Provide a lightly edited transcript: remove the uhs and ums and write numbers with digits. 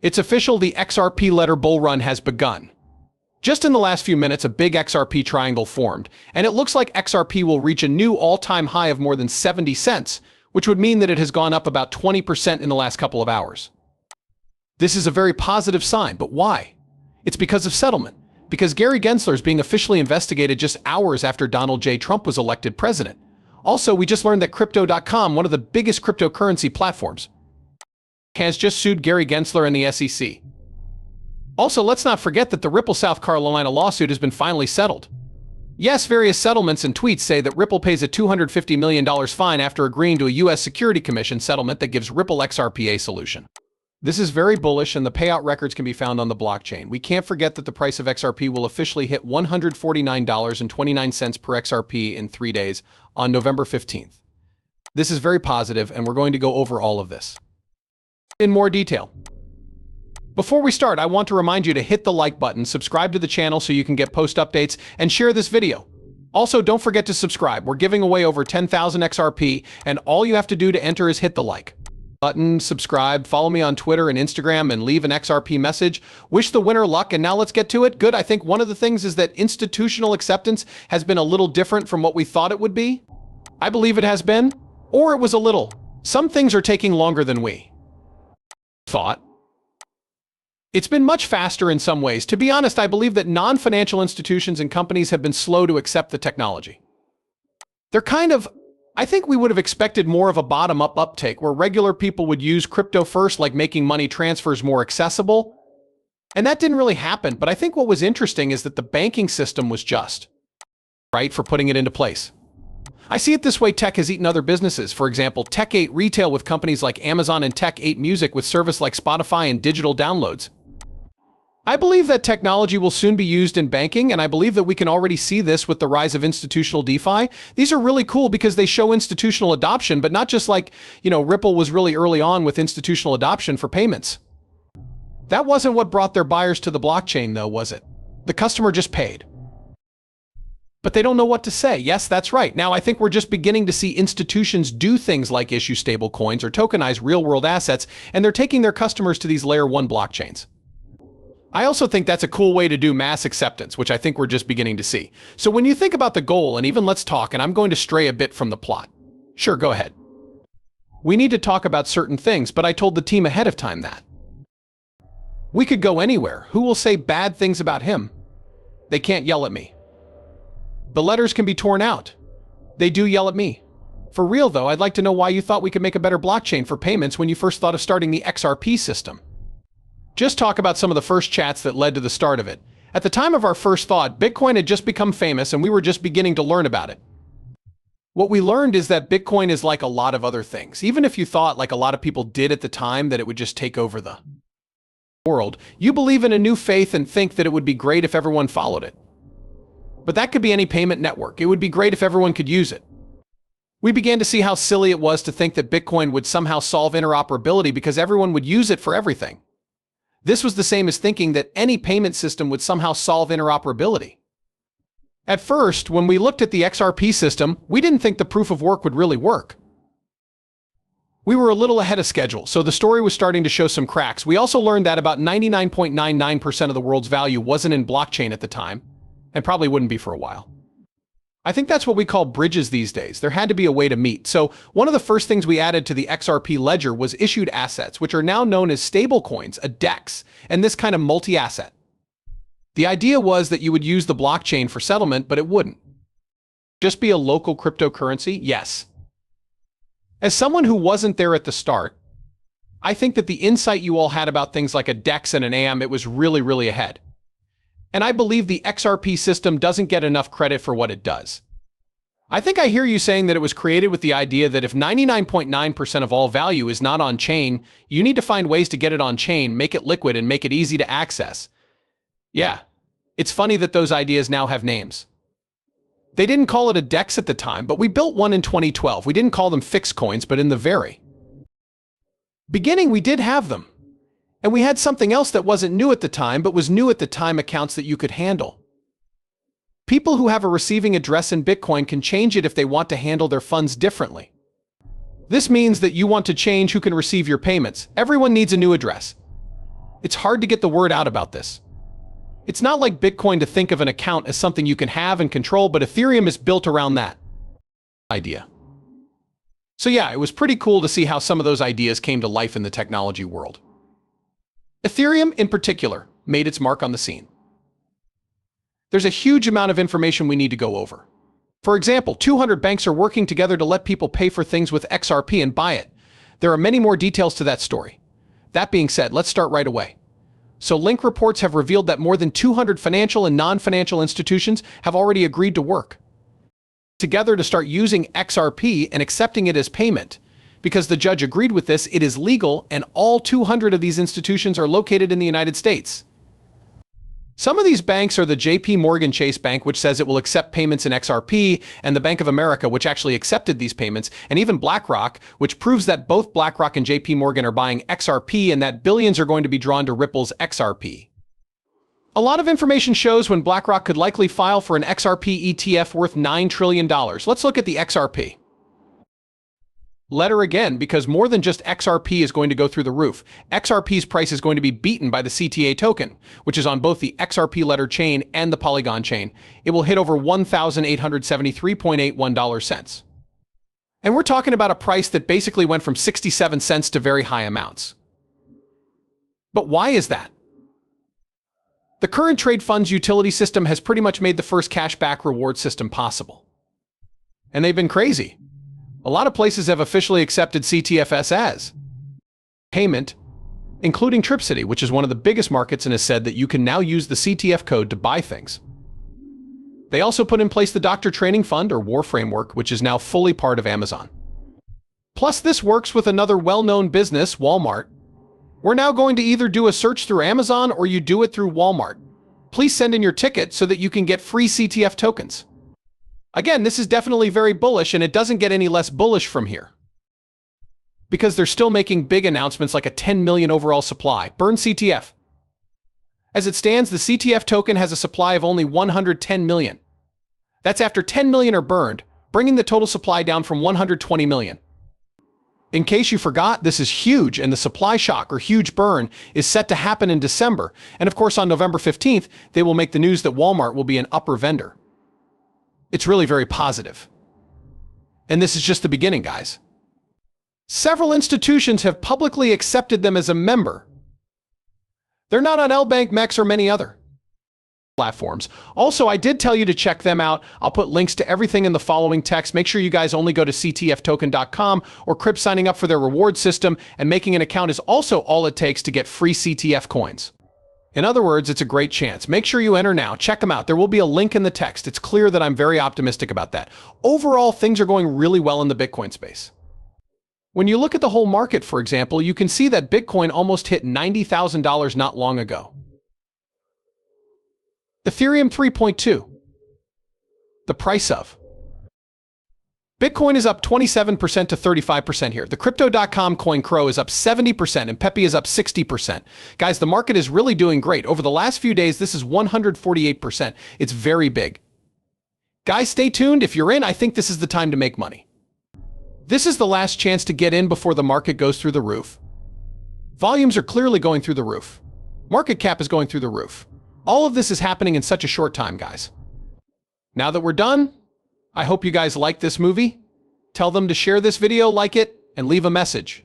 It's official, the XRP letter bull run has begun. Just in the last few minutes, a big XRP triangle formed, and it looks like XRP will reach a new all-time high of more than 70 cents, which would mean that it has gone up about 20% in the last couple of hours. This is a very positive sign, but why? It's because of settlement. Because Gary Gensler is being officially investigated just hours after Donald J. Trump was elected president. Also, we just learned that Crypto.com, one of the biggest cryptocurrency platforms, has just sued Gary Gensler and the SEC. Also, let's not forget that the Ripple South Carolina lawsuit has been finally settled. Yes, various settlements and tweets say that Ripple pays a $250 million fine after agreeing to a U.S. Security Commission settlement that gives Ripple XRP a solution. This is very bullish, and the payout records can be found on the blockchain. We can't forget that the price of XRP will officially hit $149.29 per XRP in 3 days on November 15th. This is very positive, and we're going to go over all of this in more detail. Before we start, I want to remind you to hit the like button, subscribe to the channel so you can get post updates, and share this video. Also, don't forget to subscribe. We're giving away over 10,000 XRP, and all you have to do to enter is hit the like button, subscribe, follow me on Twitter and Instagram, and leave an XRP message. Wish the winner luck, and now let's get to it. Good. I think one of the things is that institutional acceptance has been a little different from what we thought it would be. I believe it has been, or it was a little. Some things are taking longer than we thought. It's been much faster in some ways. To be honest, I believe that non-financial institutions and companies have been slow to accept the technology. I think we would have expected more of a bottom-up uptake where regular people would use crypto first, like making money transfers more accessible. And that didn't really happen, but I think what was interesting is that the banking system was just right for putting it into place. I see it this way: tech has eaten other businesses. For example, tech ate retail with companies like Amazon, and tech ate music with service like Spotify and digital downloads. I believe that technology will soon be used in banking, and I believe that we can already see this with the rise of institutional DeFi. These are really cool because they show institutional adoption, but not just like, Ripple was really early on with institutional adoption for payments. That wasn't what brought their buyers to the blockchain, though, was it? The customer just paid. But they don't know what to say. Yes, that's right. Now, I think we're just beginning to see institutions do things like issue stable coins or tokenize real-world assets, and they're taking their customers to these layer 1 blockchains. I also think that's a cool way to do mass acceptance, which I think we're just beginning to see. So when you think about the goal, and even let's talk, and I'm going to stray a bit from the plot. Sure, go ahead. We need to talk about certain things, but I told the team ahead of time that we could go anywhere. Who will say bad things about him? They can't yell at me. The letters can be torn out. They do yell at me. For real though, I'd like to know why you thought we could make a better blockchain for payments when you first thought of starting the XRP system. Just talk about some of the first chats that led to the start of it. At the time of our first thought, Bitcoin had just become famous and we were just beginning to learn about it. What we learned is that Bitcoin is like a lot of other things. Even if you thought, like a lot of people did at the time, that it would just take over the world, you believe in a new faith and think that it would be great if everyone followed it. But that could be any payment network. It would be great if everyone could use it. We began to see how silly it was to think that Bitcoin would somehow solve interoperability because everyone would use it for everything. This was the same as thinking that any payment system would somehow solve interoperability. At first, when we looked at the XRP system, we didn't think the proof of work would really work. We were a little ahead of schedule, so the story was starting to show some cracks. We also learned that about 99.99% of the world's value wasn't in blockchain at the time, and probably wouldn't be for a while. I think that's what we call bridges these days. There had to be a way to meet. So one of the first things we added to the XRP ledger was issued assets, which are now known as stablecoins, a DEX, and this kind of multi-asset. The idea was that you would use the blockchain for settlement, but it wouldn't just be a local cryptocurrency. Yes. As someone who wasn't there at the start, I think that the insight you all had about things like a DEX and an AM, it was really, really ahead. And I believe the XRP system doesn't get enough credit for what it does. I think I hear you saying that it was created with the idea that if 99.9% of all value is not on chain, you need to find ways to get it on chain, make it liquid, and make it easy to access. Yeah, it's funny that those ideas now have names. They didn't call it a DEX at the time, but we built one in 2012. We didn't call them fixed coins, but in the very beginning, we did have them. And we had something else that wasn't new at the time, but was new at the time: accounts that you could handle. People who have a receiving address in Bitcoin can change it if they want to handle their funds differently. This means that you want to change who can receive your payments. Everyone needs a new address. It's hard to get the word out about this. It's not like Bitcoin to think of an account as something you can have and control, but Ethereum is built around that idea. So yeah, it was pretty cool to see how some of those ideas came to life in the technology world. Ethereum, in particular, made its mark on the scene. There's a huge amount of information we need to go over. For example, 200 banks are working together to let people pay for things with XRP and buy it. There are many more details to that story. That being said, let's start right away. So Link reports have revealed that more than 200 financial and non-financial institutions have already agreed to work together to start using XRP and accepting it as payment. Because the judge agreed with this, it is legal, and all 200 of these institutions are located in the United States. Some of these banks are the JP Morgan Chase Bank, which says it will accept payments in XRP, and the Bank of America, which actually accepted these payments, and even BlackRock, which proves that both BlackRock and JP Morgan are buying XRP and that billions are going to be drawn to Ripple's XRP. A lot of information shows when BlackRock could likely file for an XRP ETF worth $9 trillion. Let's look at the XRP letter again, because more than just XRP is going to go through the roof. XRP's price is going to be beaten by the CTA token, which is on both the XRP letter chain and the Polygon chain. It will hit over $1,873.81. And we're talking about a price that basically went from 67 cents to very high amounts. But why is that? The current trade funds utility system has pretty much made the first cashback reward system possible. And they've been crazy. A lot of places have officially accepted CTFS as payment, including Trip City, which is one of the biggest markets and has said that you can now use the CTF code to buy things. They also put in place the Doctor Training Fund, or WAR framework, which is now fully part of Amazon. Plus, this works with another well-known business, Walmart. We're now going to either do a search through Amazon or you do it through Walmart. Please send in your ticket so that you can get free CTF tokens. Again, this is definitely very bullish, and it doesn't get any less bullish from here. Because they're still making big announcements like a 10 million overall supply. Burn CTF. As it stands, the CTF token has a supply of only 110 million. That's after 10 million are burned, bringing the total supply down from 120 million. In case you forgot, this is huge, and the supply shock or huge burn is set to happen in December. And of course, on November 15th, they will make the news that Walmart will be an upper vendor. It's really very positive. And this is just the beginning, guys. Several institutions have publicly accepted them as a member. They're not on LBank, MEX, or many other platforms. Also, I did tell you to check them out. I'll put links to everything in the following text. Make sure you guys only go to ctftoken.com or Crip signing up for their reward system, and making an account is also all it takes to get free CTF coins. In other words, it's a great chance. Make sure you enter now. Check them out. There will be a link in the text. It's clear that I'm very optimistic about that. Overall, things are going really well in the Bitcoin space. When you look at the whole market, for example, you can see that Bitcoin almost hit $90,000 not long ago. Ethereum 3.2. The price of Bitcoin is up 27% to 35% here. The Crypto.com coin Crow is up 70% and Pepe is up 60%. Guys, the market is really doing great. Over the last few days, this is 148%. It's very big. Guys, stay tuned. If you're in, I think this is the time to make money. This is the last chance to get in before the market goes through the roof. Volumes are clearly going through the roof. Market cap is going through the roof. All of this is happening in such a short time, guys. Now that we're done, I hope you guys like this movie. Tell them to share this video, like it, and leave a message.